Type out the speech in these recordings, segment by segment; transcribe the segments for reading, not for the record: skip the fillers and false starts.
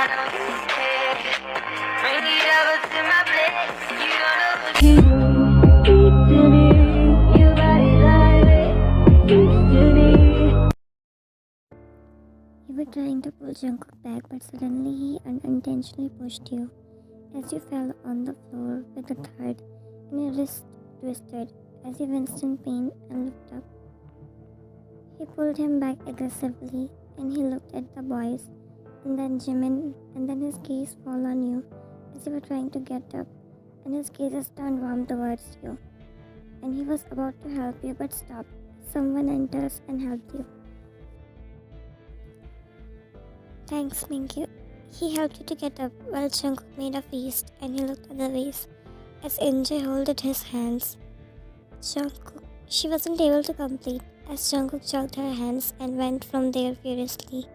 know you care. Bring it over to my place. You don't know what you body like. You were trying to pull Jungkook back, but suddenly he unintentionally pushed you as you fell on the floor with a thud and your wrist twisted as he winced in pain and looked up. He pulled him back aggressively and he looked at the boys and then Jimin, and then his gaze fell on you as you were trying to get up and his gaze turned warm towards you. And he was about to help you but stopped. Someone enters and helped you. Thanks, Mingyu. He helped you to get up while Jungkook made a feast and he looked at the vase as NJ holded his hands. Jungkook. She wasn't able to complete as Jungkook jogged her hands and went from there furiously.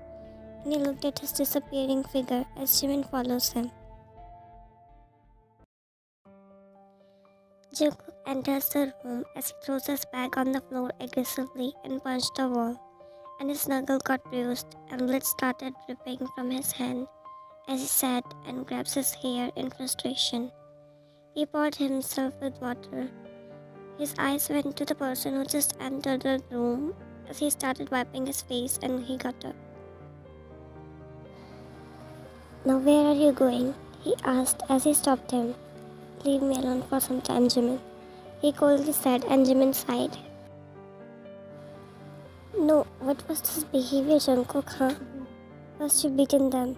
And he looked at his disappearing figure as Jimin follows him. Jungkook enters the room as he throws his bag on the floor aggressively and punched the wall. And his knuckle got bruised and blood started dripping from his hand as he sat and grabs his hair in frustration. He poured himself with water. His eyes went to the person who just entered the room as he started wiping his face and he got up. Now where are you going? He asked as he stopped him. Leave me alone for some time, Jimin. He coldly said and Jimin sighed. No, what was this behavior, Jungkook, huh? First you beaten them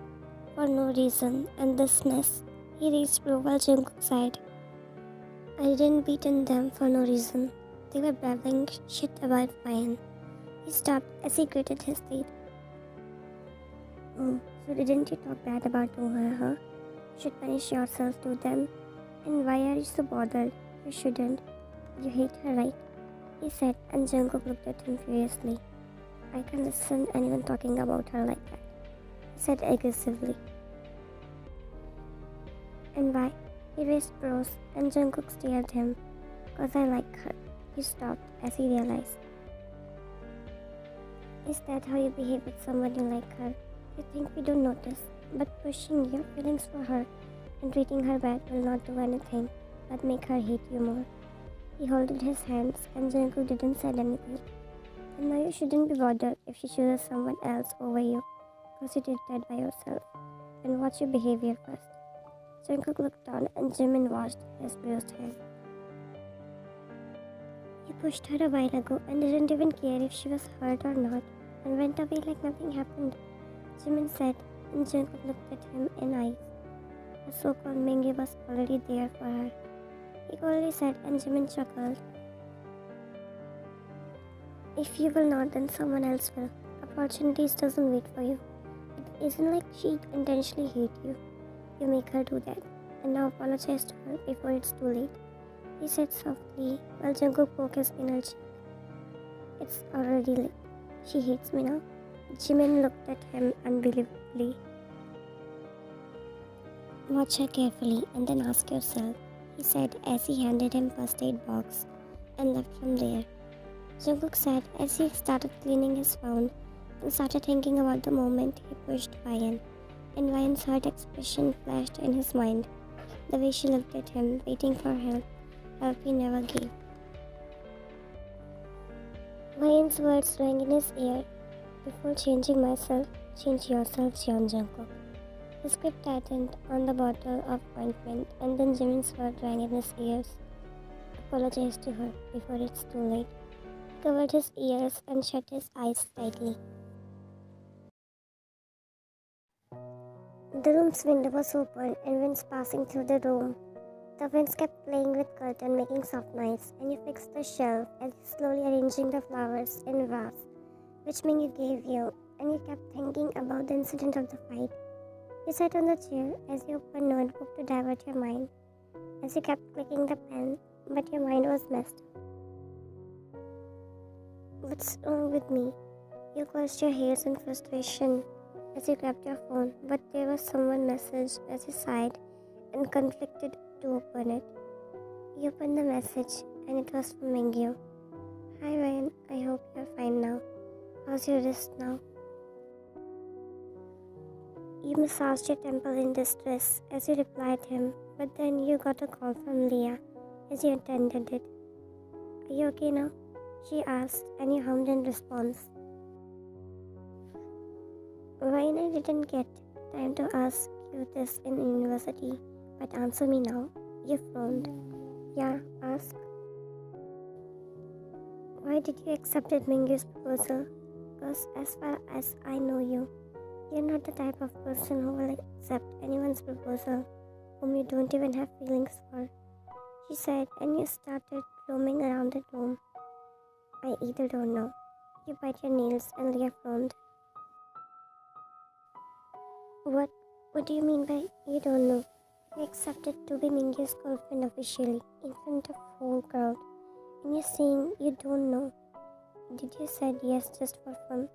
for no reason, and this mess. He reached over while Jungkook sighed. I didn't beaten them for no reason. They were babbling shit about Ryan. He stopped as he gritted his teeth. Oh, so didn't you talk bad about her, huh? You should punish yourself to them. And why are you so bothered? You shouldn't. You hate her, right? He said, and Jungkook looked at him furiously. I can't listen to anyone talking about her like that, he said aggressively. And why? He raised brows, and Jungkook stared at him. Cause I like her. He stopped as he realized. Is that how you behave with someone you like her? You think we don't notice, but pushing your feelings for her and treating her bad will not do anything but make her hate you more. He held his hands and Jungkook didn't say anything. And now you shouldn't be bothered if she chooses someone else over you, cause you did that by yourself. And watch your behavior first. Jungkook looked down and Jimin washed his bruised hand. He pushed her a while ago and didn't even care if she was hurt or not, and went away like nothing happened, Jimin said, and Jungkook looked at him in eyes. The so-called Mingyu was already there for her. He coldly said, and Jimin chuckled. If you will not, then someone else will. Opportunities doesn't wait for you. It isn't like she intentionally hate you. You make her do that. And now apologize to her before it's too late, he said softly while Jungkook poked his inner cheek. It's already late. She hates me now. Jimin looked at him unbelievably. Watch her carefully and then ask yourself, he said as he handed him first aid box and left from there. Jungkook said as he started cleaning his wound and started thinking about the moment he pushed Ryan, and Ryan's hurt expression flashed in his mind, the way she looked at him, waiting for help he never gave. Ryan's words rang in his ear. Before changing myself, change yourself, Jungkook. His grip tightened on the bottle of ointment, and then Jimin's word rang in his ears. Apologize to her before it's too late. He covered his ears and shut his eyes tightly. The room's window was open and winds passing through the room. The winds kept playing with curtain, making soft noise, and you fixed the shelf as you slowly arranging the flowers in a vase, which Mingyu gave you, and you kept thinking about the incident of the fight. You sat on the chair as you opened a notebook to divert your mind, as you kept clicking the pen, but your mind was messed up. What's wrong with me? You closed your ears in frustration as you grabbed your phone, but there was someone's message as you sighed and conflicted to open it. You opened the message and it was from Mingyu. Hi Ryan, I hope you're fine now. How's your wrist now? You massaged your temple in distress as you replied him, but then you got a call from Leah as you attended it. Are you okay now? She asked, and you hummed in response. Ryan, I didn't get time to ask you this in university, but answer me now. You frowned. Yeah, ask. Why did you accept Mingyu's proposal? Because as far as I know you, you're not the type of person who will accept anyone's proposal whom you don't even have feelings for, she said, and you started roaming around the room. I either don't know. You bite your nails, and Leah frowned. What do you mean by you don't know? You accepted to be Mingyu's girlfriend officially, in front of whole crowd, and you're saying you don't know. Did you said yes just for fun?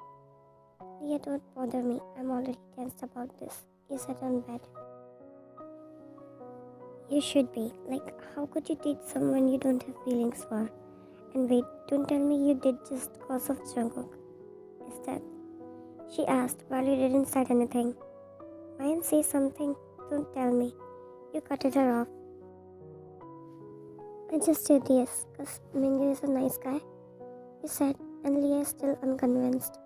Leah, don't bother me. I'm already tensed about this. You sat on bed. You should be. Like, how could you date someone you don't have feelings for? And wait, don't tell me you did just cause of Jungkook. Is that? She asked while you didn't say anything. Ryan, say something. Don't tell me. You cutted her off. I just did this because Mingyu is a nice guy, you said, and Leah is still unconvinced.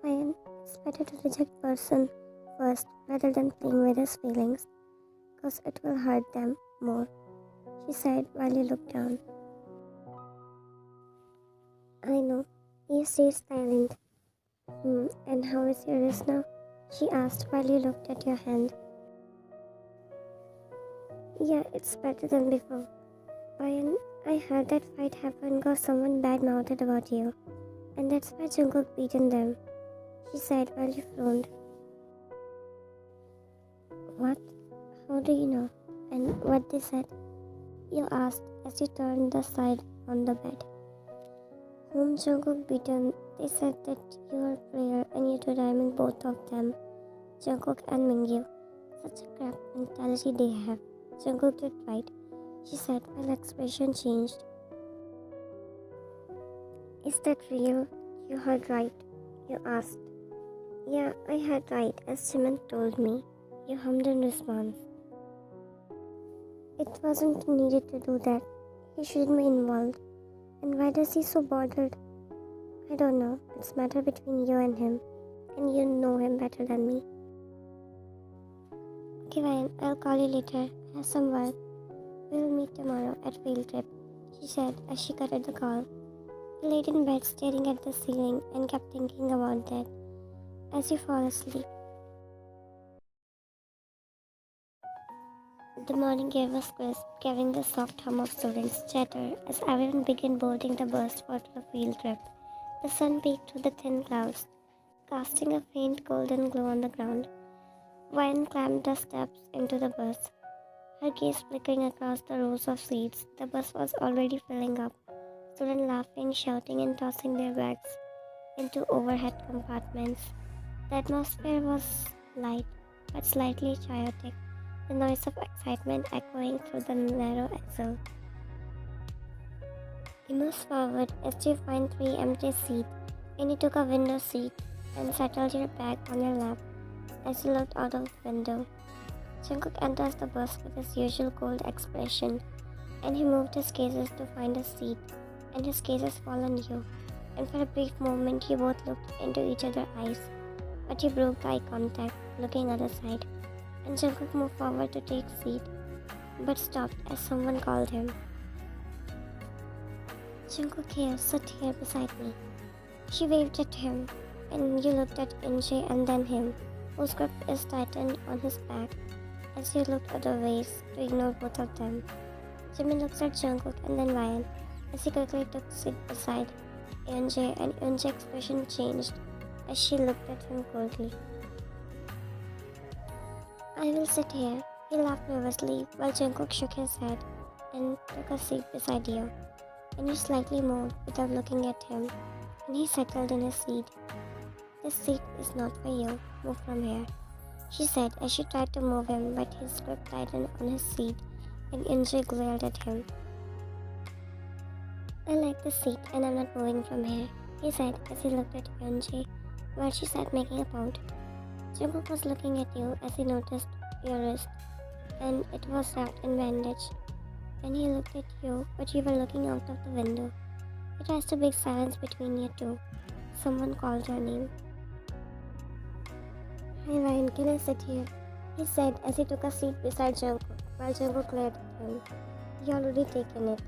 Ryan, it's better to reject person first rather than playing with his feelings, because it will hurt them more, she said while you looked down. I know. You stayed silent. And how is your wrist now? She asked while you looked at your hand. Yeah, it's better than before. Ryan, I heard that fight happened because someone bad-mouthed about you, and that's why Jungkook beaten them, she said while you frowned. What? How do you know? And what they said? You asked as you turned the side on the bed. Whom Jungkook beaten, they said that you were prayer and you two rhyming both of them, Jungkook and Mingyu. Such a crap mentality they have. Jungkook did right, she said while expression changed. Is that real? You heard right, you asked. Yeah, I heard right as Jimin told me, you hummed in response. It wasn't needed to do that. He shouldn't be involved. And why does he so bothered? I don't know. It's a matter between you and him. And you know him better than me. Okay, Ryan, I'll call you later. I have some work. We'll meet tomorrow at field trip, she said as she cut the call. You laid in bed staring at the ceiling and kept thinking about that as you fall asleep. The morning air was crisp, carrying the soft hum of students' chatter as everyone began boarding the bus for the field trip. The sun peeked through the thin clouds, casting a faint golden glow on the ground. Ryan climbed the steps into the bus, her gaze flickering across the rows of seats. The bus was already filling up, students laughing, shouting, and tossing their bags into overhead compartments. The atmosphere was light, but slightly chaotic, the noise of excitement echoing through the narrow axle. You moved forward as you find 3 empty seats, and you took a window seat and settled your bag on your lap as you looked out of the window. Jungkook enters the bus with his usual cold expression, and he moved his gazes to find a seat, and his gazes fall on you. And for a brief moment, you both looked into each other's eyes, but you broke eye contact, looking other side. And Jungkook moved forward to take seat, but stopped as someone called him. Jungkook, here, sit here beside me. She waved at him, and you looked at Inje and then him, whose grip is tightened on his back, as you looked other ways to ignore both of them. Jimin looked at Jungkook and then Ryan, as he quickly took seat beside Inje, and Inje's expression changed as she looked at him coldly. I will sit here, he laughed nervously while Jungkook shook his head and took a seat beside you. And you slightly moved without looking at him, and he settled in his seat. This seat is not for you, move from here, she said as she tried to move him, but his grip tightened on his seat, and Inje glared at him. I like the seat and I'm not moving from here, he said as he looked at Inje while she sat making a pout. Jungkook was looking at you as he noticed your wrist, and it was wrapped in bandage. Then he looked at you, but you were looking out of the window. It was a big silence between you two. Someone called your name. "Hey Ryan, can I sit here?" he said as he took a seat beside Jungkook, while Jungkook glared at him. "You already taken it,"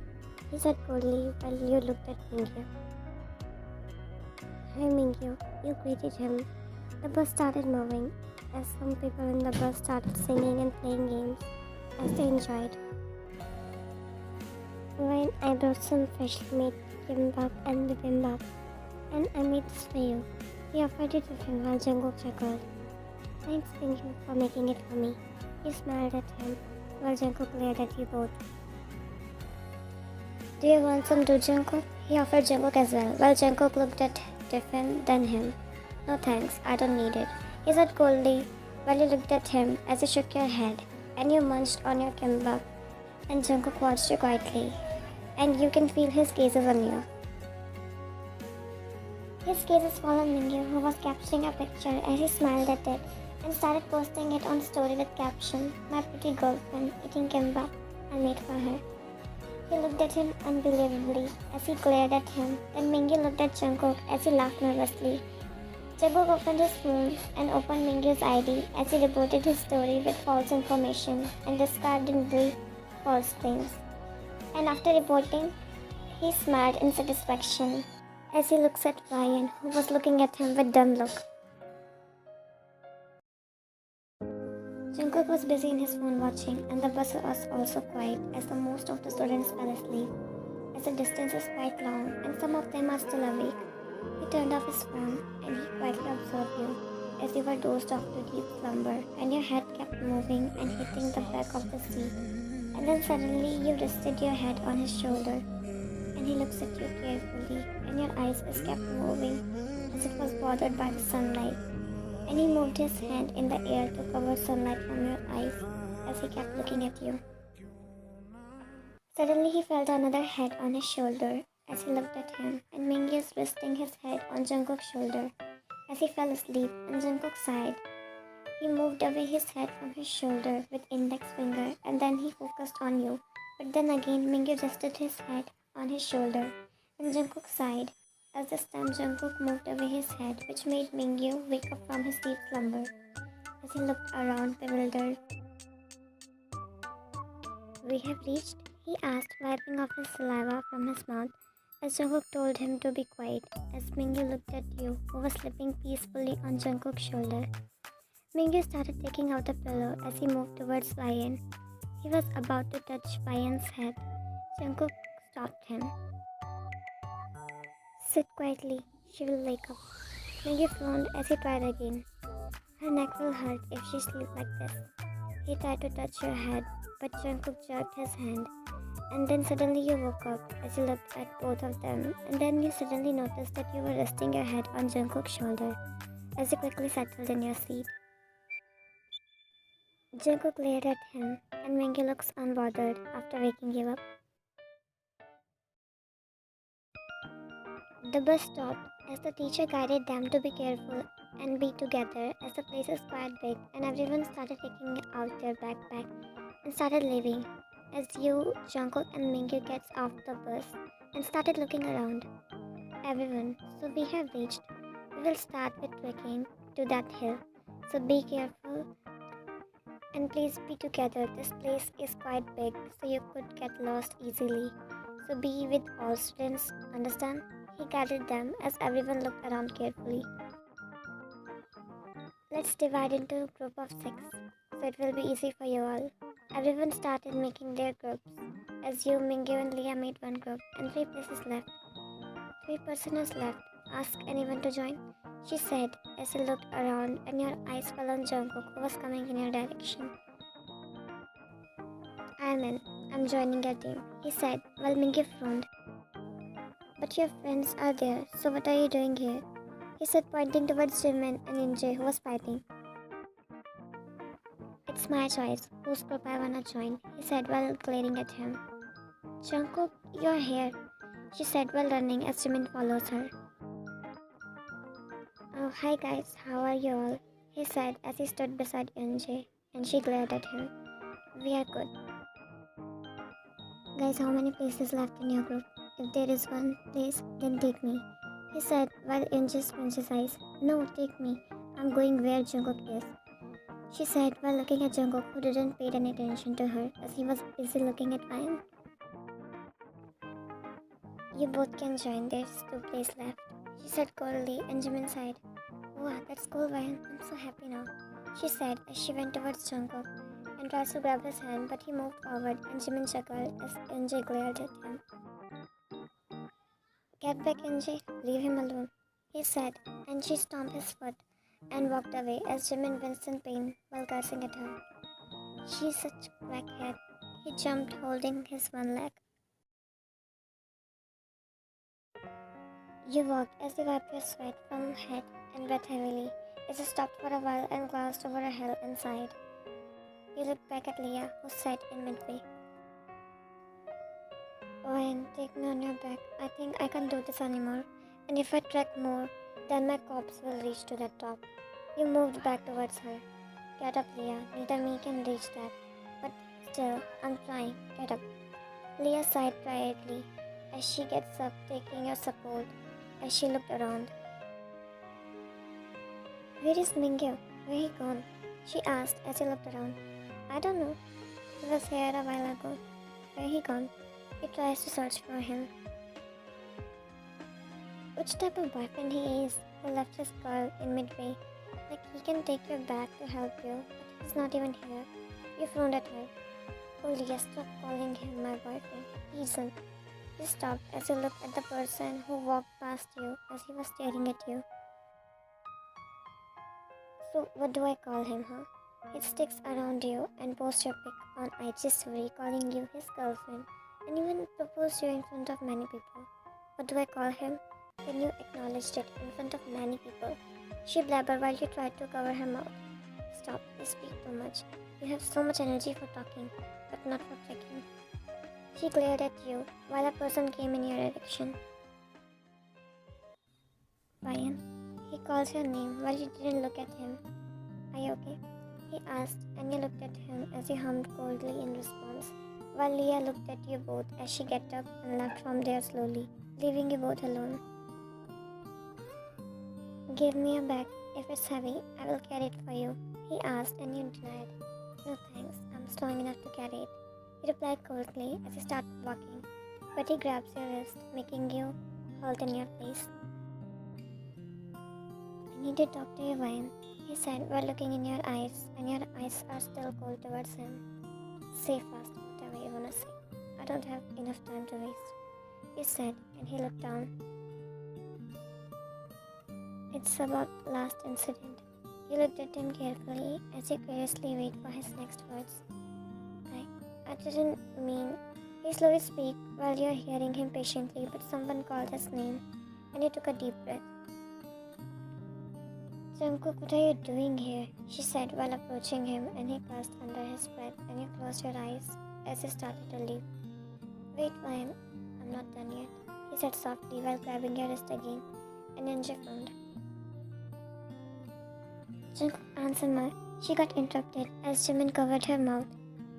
he said coldly while you looked at Mingyu. "Hi Mingyu," you greeted him. The bus started moving as some people in the bus started singing and playing games as they enjoyed. "Ryan, I brought some freshly made kimbap and bibimbap, and I made this for you." He offered it to him while Jungkook chuckled. "Thanks, Mingyu, for making it for me." You smiled at him while Jungkook glared at you both. "Do you want some too, Jungkook?" He offered Jungkook as well, while Jungkook looked at Tiffin, then him. "No thanks, I don't need it," he said coldly while you looked at him as he shook your head, and you munched on your kimbap, and Jungkook watched you quietly, and you can feel his gazes on you. His gazes fall on Mingyu, who was capturing a picture as he smiled at it and started posting it on story with caption, "My pretty girlfriend eating kimbap I made for her." He looked at him unbelievably as he glared at him. Then Mingyu looked at Jungkook as he laughed nervously. Jungkook opened his phone and opened Mingyu's ID as he reported his story with false information and discardedly false claims. And after reporting, he smiled in satisfaction as he looks at Ryan, who was looking at him with dumb look. Jungkook was busy in his phone watching, and the bus was also quiet as the most of the students fell asleep, as the distance is quite long and some of them are still awake. He turned off his phone and he quietly observed you as you were dozed off to deep slumber, and your head kept moving and hitting the back of the seat. And then suddenly you rested your head on his shoulder, and he looks at you carefully, and your eyes is kept moving as it was bothered by the sunlight. And he moved his hand in the air to cover sunlight from your eyes as he kept looking at you. Suddenly he felt another head on his shoulder as he looked at him, and Mingyu is resting his head on Jungkook's shoulder as he fell asleep, and Jungkook sighed. He moved away his head from his shoulder with index finger, and then he focused on you. But then again Mingyu rested his head on his shoulder, and Jungkook sighed. As this time Jungkook moved away his head, which made Mingyu wake up from his deep slumber. As he looked around bewildered. "We have reached?" he asked, wiping off his saliva from his mouth as Jungkook told him to be quiet, as Mingyu looked at you, who was sleeping peacefully on Jungkook's shoulder. Mingyu started taking out a pillow as he moved towards Ryan. He was about to touch Ryan's head. Jungkook stopped him. "Sit quietly, she will wake up." Mingyu frowned as he tried again. "Her neck will hurt if she sleeps like this." He tried to touch your head, but Jungkook jerked his hand. And then suddenly you woke up as you looked at both of them, and then you suddenly noticed that you were resting your head on Jungkook's shoulder as you quickly settled in your seat. Jungkook glared at him, and Mingyu looks unbothered after waking you up. The bus stopped as the teacher guided them to be careful and be together as the place is quite big, and everyone started taking out their backpack and started leaving as you, Jungkook and Mingyu gets off the bus and started looking around. "Everyone, so we have reached. We will start with trekking to that hill, so be careful and please be together. This place is quite big, so you could get lost easily. So be with all students, understand?" He guided them as everyone looked around carefully. "Let's divide into a group of 6, so it will be easy for you all." Everyone started making their groups, as you, Mingyu and Leah made one group, and 3 places left. 3 persons left. "Ask anyone to join," she said as you looked around, and your eyes fell on Jungkook, who was coming in your direction. "I'm in. I'm joining your team," he said while Mingyu frowned. "But your friends are there, so what are you doing here?" he said, pointing towards Jimin and Inje, who was fighting. "It's my choice whose group I wanna join," he said while glaring at him. "Jungkook, you're here," she said while running as Jimin follows her. "Oh, hi guys, how are you all?" he said as he stood beside Yunji, and she glared at him. We are good. Guys, how many places left in your group? If there is one place, then take me, he said while Yunji scrunched his eyes. No, take me. I'm going where Jungkook is, she said while looking at Jungkook, who didn't pay any attention to her as he was busy looking at Ryan. You both can join, there's 2 places left, she said coldly, and Jimin sighed. Wow, that's cool, Ryan. I'm so happy now, she said as she went towards Jungkook and tried to grab his hand, but he moved forward and Jimin chuckled as NJ glared at him. Get back, NJ. Leave him alone, he said, and she stomped his foot and walked away as Jimin winced in pain while cursing at her. She's such a crackhead. He jumped, holding his one leg. You walked as you wiped your sweat from head and breathed heavily as you stopped for a while and glanced over a hill and sighed. You looked back at Leah, who sat in midway. Ryan, take me on your back. I think I can't do this anymore. And if I trek more, then my corpse will reach to the top. You moved back towards her. Get up, Leah. Neither me can reach that. But still, I'm trying. Get up. Leah sighed quietly as she gets up, taking your support as she looked around. Where is Mingyu? Where he gone? She asked as he looked around. I don't know. He was here a while ago. Where he gone? He tries to search for him. Which type of boyfriend he is who left his girl in midway? Like he can take your bag to help you, but he's not even here. You frowned at her. Oh, Leah, stop calling him my boyfriend. He isn't. You stopped as you looked at the person who walked past you as he was staring at you. So what do I call him, huh? He sticks around you and posts your pic on IG story calling you his girlfriend and even proposed you in front of many people. What do I call him? Then you acknowledged it in front of many people. She blabbered while you tried to cover her mouth. Stop, you speak too much. You have so much energy for talking, but not for trekking. She glared at you while a person came in your direction. Ryan, he calls your name while you didn't look at him. Are you okay? He asked, and you looked at him as he hummed coldly in response, while Leah looked at you both as she got up and left from there slowly, leaving you both alone. Give me your bag. If it's heavy, I will carry it for you, he asked, and you denied. No thanks, I'm strong enough to carry it, he replied coldly as he started walking, but he grabs your wrist, making you halt in your place. I need to talk to you, Ryan, he said while looking in your eyes, and your eyes are still cold towards him. Say fast, whatever you wanna say. I don't have enough time to waste, he said, and he looked down. It's about last incident. You looked at him carefully as you curiously wait for his next words. I didn't mean... He slowly spoke while you're hearing him patiently, but someone called his name, and you took a deep breath. Jungkook, what are you doing here? She said while approaching him, and he cursed under his breath, and you closed your eyes as he started to leave. Wait, Ryan, I'm not done yet, he said softly while grabbing your wrist again, and Yunji frowned. Jungkook answered her. She got interrupted as Jimin covered her mouth.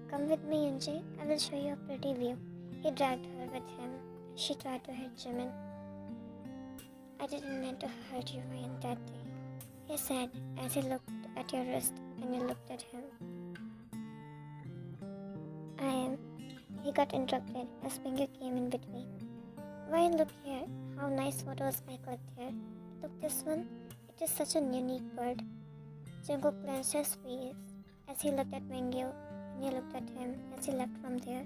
Come with me, Yunji. I will show you a pretty view. He dragged her with him as she tried to hit Jimin. I didn't mean to hurt you, Ryan, that day, he said as he looked at your wrist and you looked at him. I am. He got interrupted as Pingu came in between. Ryan, look here. How nice photos I clicked here. Look, this one. It is such a unique bird. Jungkook clenched his face as he looked at Mingyu, and he looked at him as he left from there.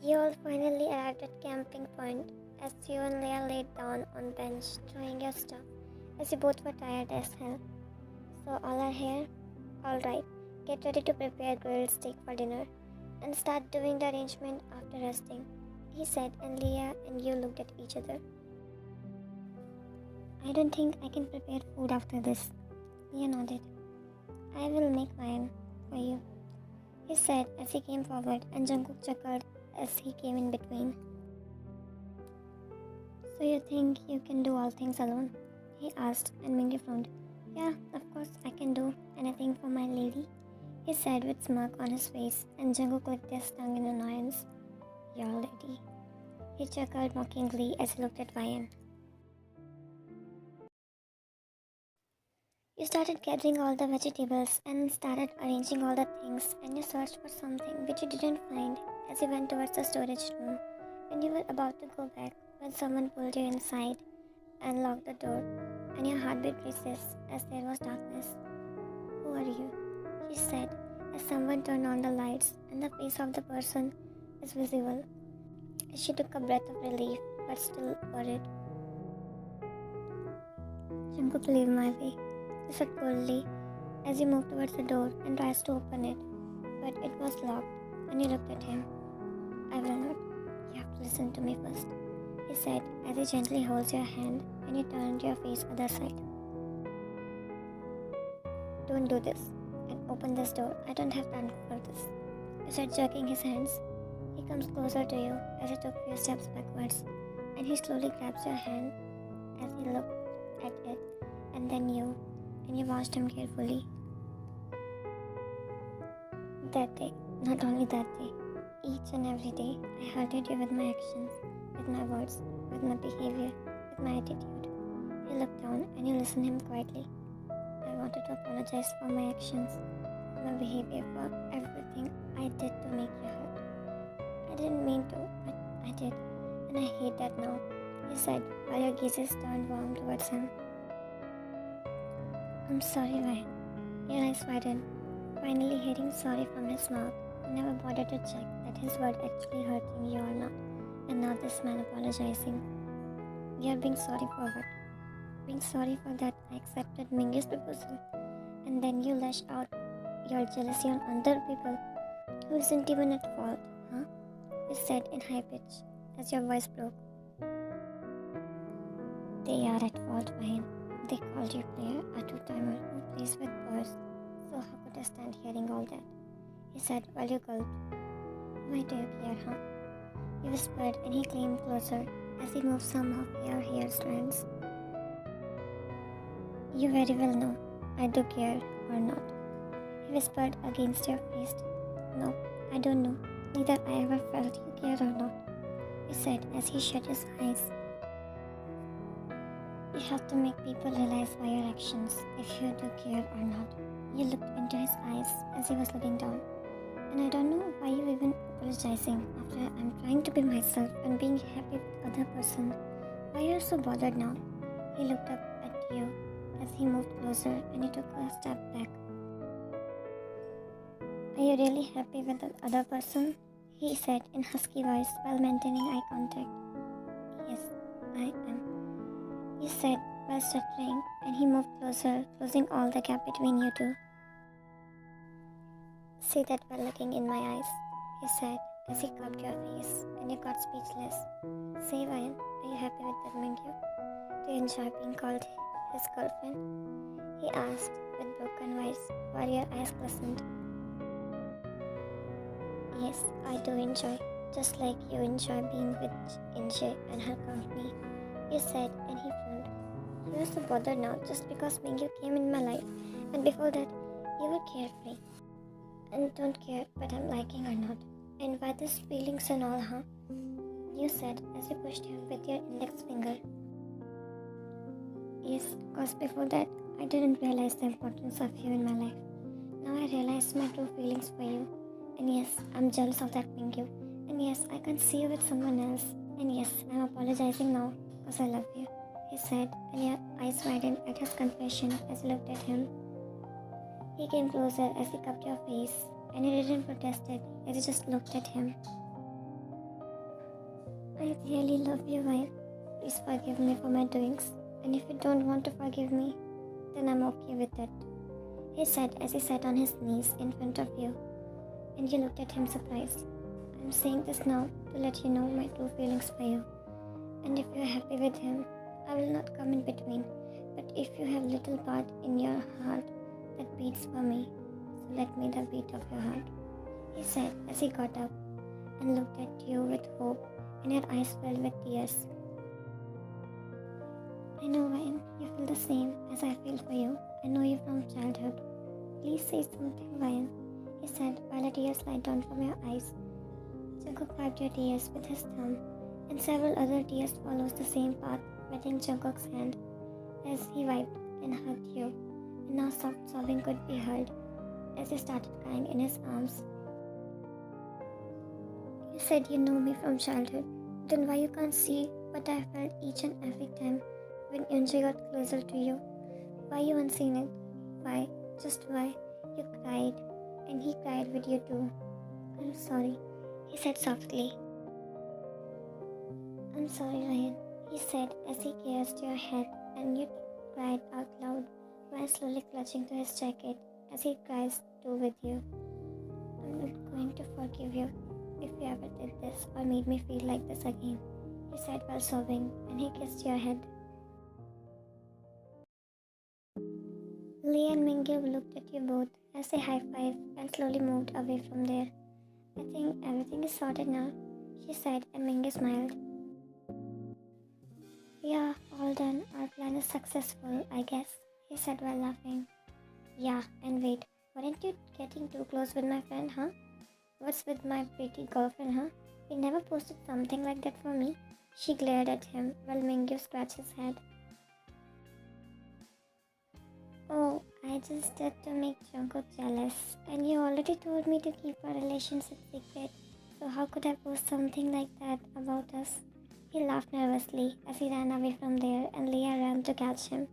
You all finally arrived at camping point as you and Leia laid down on bench, throwing your stuff, as you both were tired as hell. So all are here? Alright, get ready to prepare grilled steak for dinner, and start doing the arrangement after resting, he said, and Leia and you looked at each other. I don't think I can prepare food after this, Leia nodded. I will make mine for you, he said as he came forward, and Jungkook chuckled as he came in between. So you think you can do all things alone? He asked, and Mingy frowned. Yeah, of course I can do anything for my lady, he said with smirk on his face, and Jungkook clicked his tongue in annoyance. Your lady. He chuckled mockingly as he looked at Ryan. You started gathering all the vegetables and started arranging all the things, and you searched for something which you didn't find as you went towards the storage room. When you were about to go back, when someone pulled you inside and locked the door, and your heartbeat races as there was darkness. Who are you? She said as someone turned on the lights and the face of the person is visible. She took a breath of relief but still worried. Jungkook, leave my way, he said coldly as he moved towards the door and tries to open it, but it was locked, and he looked at him. I will not. You have to listen to me first, he said as he gently holds your hand and you turn your face other side. Don't do this and open this door. I don't have time for this, he said, jerking his hands. He comes closer to you as he took few steps backwards, and he slowly grabs your hand as he looked at it, and then you, and you watched him carefully. That day, not only that day, each and every day, I hurted you with my actions, with my words, with my behavior, with my attitude. You looked down and you listened him quietly. I wanted to apologize for my actions, for my behavior, for everything I did to make you hurt. I didn't mean to, but I did, and I hate that now, he said while your gazes turned warm towards him. I'm sorry, Ryan. Your eyes widened, finally hearing sorry from his mouth. You never bothered to check that his word actually hurting you or not, and now this man apologizing. You're being sorry for what? Being sorry for that I accepted Mingy's proposal, and then you lash out your jealousy on other people who isn't even at fault, huh? You said in high pitch as your voice broke. They are at fault, Ryan. They called you player, a two-timer who plays with boys. So how could I stand hearing all that? He said while you gulped. Why do you care, huh? He whispered and he came closer as he moved some of your hair strands. You very well know I do care or not, he whispered against your face. No, I don't know. Neither I ever felt you cared or not, he said as he shut his eyes. You have to make people realize by your actions if you do care or not. You looked into his eyes as he was looking down. And I don't know why you even apologizing after I'm trying to be myself and being happy with other person. Why you're so bothered now? He looked up at you as he moved closer and he took a step back. Are you really happy with the other person? He said in husky voice while maintaining eye contact. Yes, I am, he said while stuttering, and he moved closer, closing all the gap between you two. Say that while looking in my eyes, he said as he cupped your face, and you got speechless. Say, Ryan, are you happy with that Mingyu? Do you enjoy being called his girlfriend? He asked with broken voice while your eyes glistened. Yes, I do enjoy, just like you enjoy being with Inje and her company, you said, and he frowned. You were so bothered now just because Mingyu came in my life, and before that, you were carefree. And don't care what I'm liking or not, and why these feelings and all, huh? You said as you pushed him with your index finger. Yes, cause before that, I didn't realize the importance of you in my life. Now I realize my true feelings for you. And yes, I'm jealous of that Mingyu. And yes, I can't see you with someone else. And yes, I'm apologizing now because I love you, he said, and your eyes widened at his confession as you looked at him. He came closer as he cupped your face, and you didn't protest it as you just looked at him. I really love you, Ryan. Please forgive me for my doings. And if you don't want to forgive me, then I'm okay with it, he said as he sat on his knees in front of you, and you looked at him surprised. I'm saying this now to let you know my true feelings for you. And if you're happy with him, I will not come in between. But if you have little part in your heart that beats for me, so let me the beat of your heart, he said as he got up and looked at you with hope, and your eyes filled with tears. I know, Ryan, you feel the same as I feel for you. I know you from childhood. Please say something, Ryan, he said while a tear slid down from your eyes. Jungkook wiped your tears with his thumb, and several other tears followed the same path, wetting Jungkook's hand as he wiped and hugged you, and now soft sobbing could be heard as he started crying in his arms. You said you know me from childhood, then why you can't see what I felt each and every time when Yunji got closer to you? Why you unseen it? Why? Just why? You cried, and he cried with you too. I'm sorry, he said softly. I'm sorry, Ryan, he said as he caressed your head, and you cried out loud, while slowly clutching to his jacket as he cries too with you. I'm not going to forgive you if you ever did this or made me feel like this again, he said while sobbing, and he kissed your head. Lee and Mingyu looked at you both as they high-fived and slowly moved away from there. I think everything is sorted now, she said, and Mingyu smiled. Yeah, all done. Our plan is successful, I guess, he said while laughing. Yeah, and wait, weren't you getting too close with my friend, huh? What's with my pretty girlfriend, huh? You never posted something like that for me? She glared at him while Mingyu scratched his head. Oh, I just did to make Jungkook jealous, and you already told me to keep our relationship secret, so how could I post something like that about us? He laughed nervously as he ran away from there, and Leah ran to catch him.